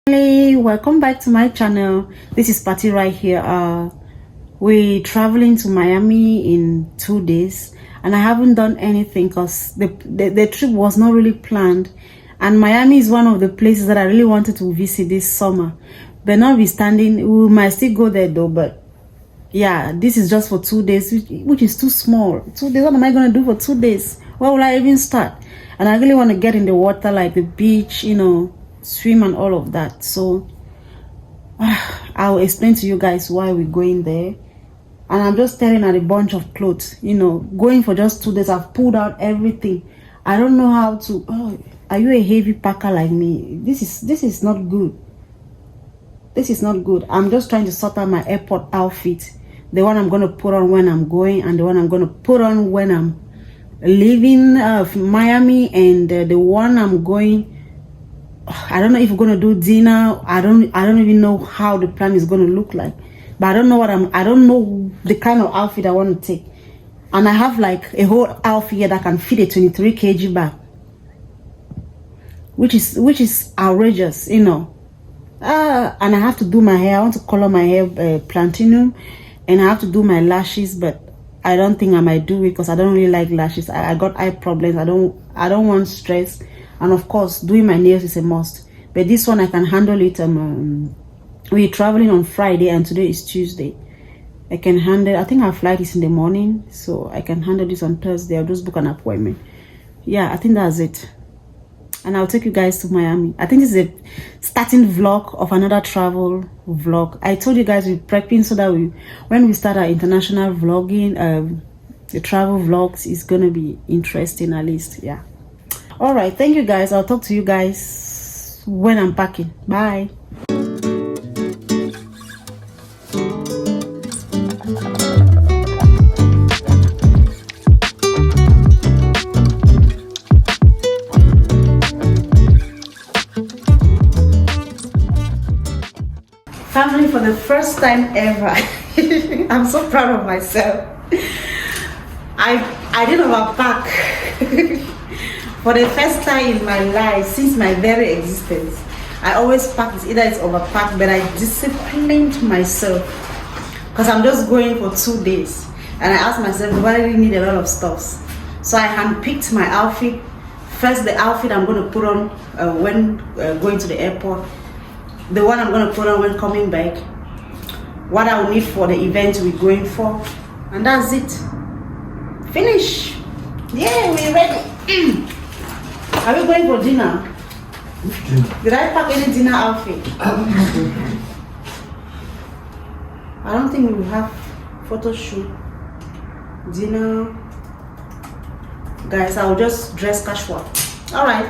Hey, welcome back to my channel. This is Patty right here. We're traveling to Miami in 2 days, and I haven't done anything because the trip was not really planned, and Miami is one of the places that I really wanted to visit this summer. But notwithstanding, we might still go there though. But yeah, this is just for 2 days, which is too small. 2 days, what am I going to do for 2 days? Where will I even start? And I really want to get in the water, like the beach, you know, swim and all of that. So I'll explain to you guys why we're going there. And I'm just staring at a bunch of clothes, you know, going for just 2 days. I've pulled out everything. I don't know how to. Are you a heavy packer like me? This is not good. This is not good. I'm just trying to sort out my airport outfit, the one I'm going to put on when I'm going, and the one I'm going to put on when I'm leaving Miami, and the one I'm going. I don't know if we're gonna do dinner. I don't even know how the plan is gonna look like. But I don't know the kind of outfit I want to take. And I have like a whole outfit here that can fit a 23 kg bag, which is outrageous, you know. And I have to do my hair. I want to color my hair platinum, and I have to do my lashes, but I don't think I might do it because I don't really like lashes. I got eye problems. I don't want stress. And of course, doing my nails is a must. But this one, I can handle it. We're traveling on Friday, and today is Tuesday. I can handle. I think our flight is in the morning, so I can handle this on Thursday. I'll just book an appointment. Yeah, I think that's it. And I'll take you guys to Miami. I think this is a starting vlog of another travel vlog. I told you guys we're prepping so that when we start our international vlogging, the travel vlogs is gonna be interesting at least. Yeah. All right, thank you guys. I'll talk to you guys when I'm packing. Bye. Family, for the first time ever, I'm so proud of myself. I didn't overpack. For the first time in my life, since my very existence, I always pack it, either it's overpacked, but I disciplined myself because I'm just going for 2 days. And I asked myself, do I really need a lot of stuff? So I handpicked my outfit. First, the outfit I'm going to put on when going to the airport, the one I'm going to put on when coming back, what I will need for the event we're going for, and that's it. Finish. Yeah, we're ready. Are we going for dinner? Did I pack any dinner outfit? I don't think we will have photo shoot. Dinner. Guys, I'll just dress casual. Alright.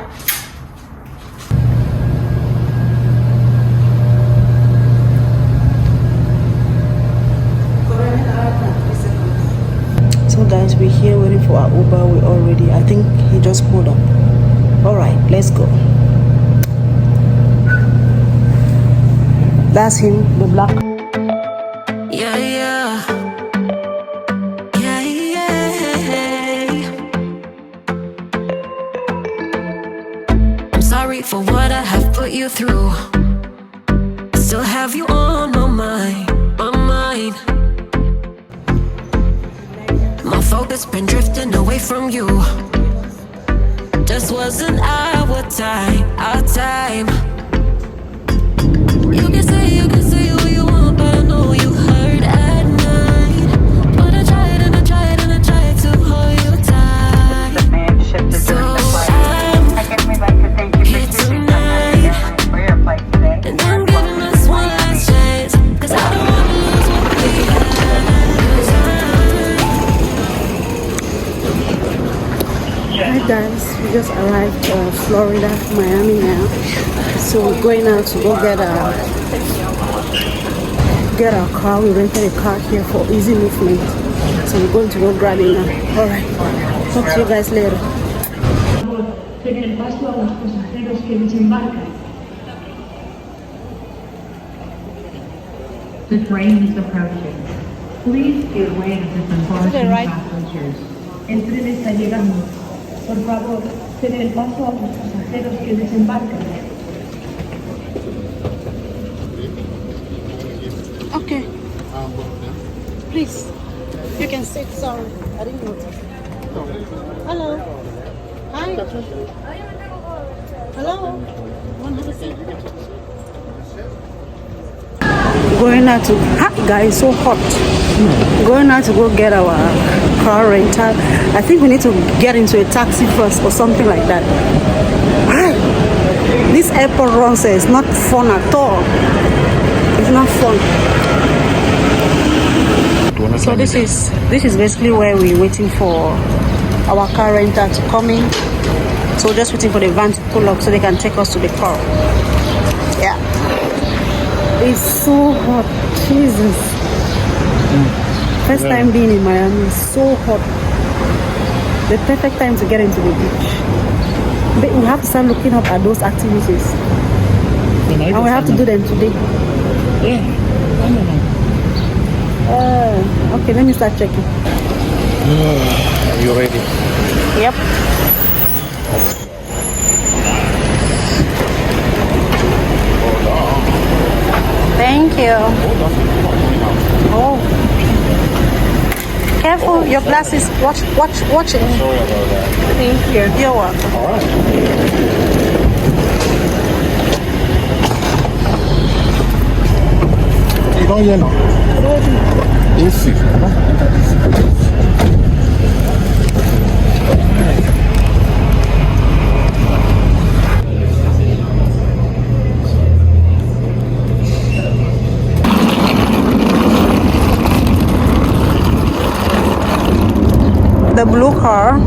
So guys, we're here waiting for our Uber. I think he just pulled up. Alright, let's go. That's him, the black. Yeah, yeah. Yeah, yeah. I'm sorry for what I have put you through. I still have you on my mind, my mind. My focus been drifting away from you. Just wasn't our time, our time. You can say what you want, but I know you hurt at night. But I tried and I tried and I tried to hold you tight. So I'm here tonight, and I'm giving us one last chance, 'cause I don't wanna lose what we had. Hi guys, we just arrived Florida, Miami now. So we're going out to go get our car. We rented a car here for easy movement. So we're going to go grab it now. Alright, talk to you guys later. The train is approaching. Please give way to disappointed right? passengers. El tren está llegando. Por favor, ceden el paso a los pasajeros que desembarcan. You can sit. Sorry, I didn't notice. Hello. Hi. Hello. Want to have a seat? Going out to, guys, so hot. Going out to go get our car rental. I think we need to get into a taxi first or something like that. This airport run says it's not fun at all. It's not fun. So this is basically where we're waiting for our car rental to come in. So just waiting for the van to pull up so they can take us to the car. Yeah. It's so hot. Jesus. First time being in Miami. It's so hot. The perfect time to get into the beach. But we have to start looking up at those activities. And we have to do them today. Yeah. Okay, let me start checking. Are you ready? Yep. Thank you. Oh. Careful, your glasses. Watch it. Sorry about that. Thank you. You're welcome. All right. You don't hear now? Easy. The blue car.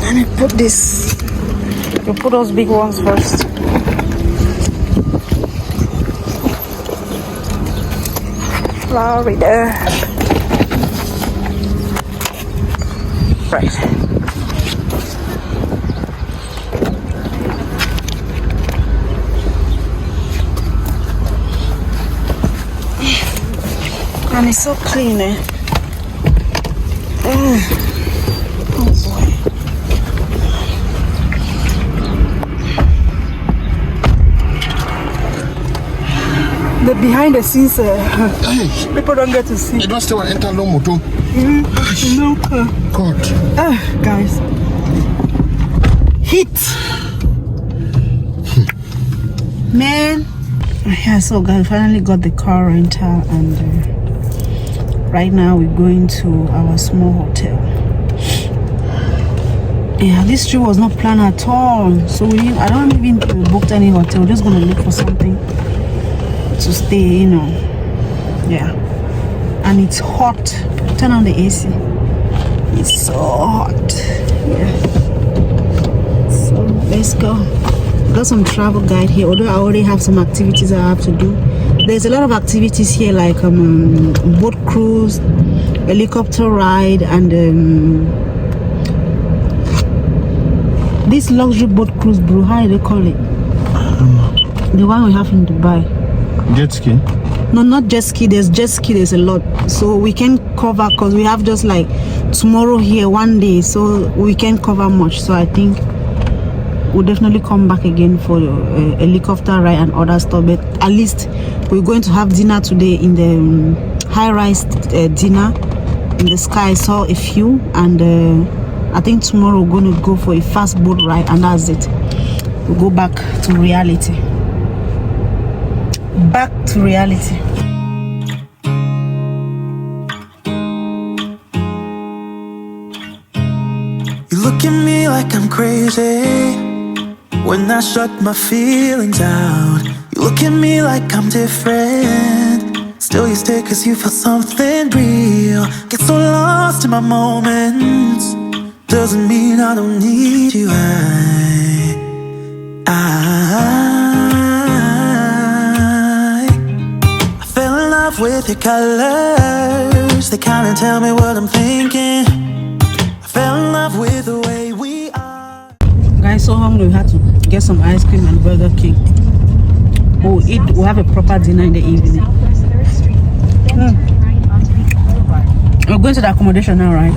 Let me put this. You put those big ones first. Florida. Right. And it's so clean, eh? Oh boy. The behind the scenes, people don't get to see. You don't still enter no motor. No. God. Guys. Heat. Man. Yeah, so guys, finally got the car rental, and right now we're going to our small hotel. Yeah, this trip was not planned at all, so I don't even think we booked any hotel. We're just gonna look for something to stay, you know. Yeah, and it's hot. Turn on the AC. It's so hot. Yeah. So let's go. Got some travel guide here, although I already have some activities I have to do. There's a lot of activities here, like boat cruise, helicopter ride, and this luxury boat cruise, bro, how do they call it? The one we have in Dubai. Jet ski? No, not jet ski. There's jet ski, there's a lot. So we can cover, because we have just like tomorrow here, one day, so we can't cover much. So I think we'll definitely come back again for helicopter ride and other stuff. But at least we're going to have dinner today in the high-rise dinner in the sky. I saw a few, and I think tomorrow we're going to go for a fast boat ride, and that's it. We'll go back to reality. Back to reality. You look at me like I'm crazy when I shut my feelings out. You look at me like I'm different, still you stay cause you feel something real. Get so lost in my moments, doesn't mean I don't need you. I fell in love with your colors, they kinda tell me what I'm thinking. I fell in love with the way we are. Guys, so hungry, we had to get some ice cream and Burger King. We'll have a proper dinner in the evening. We're going to the accommodation now, right?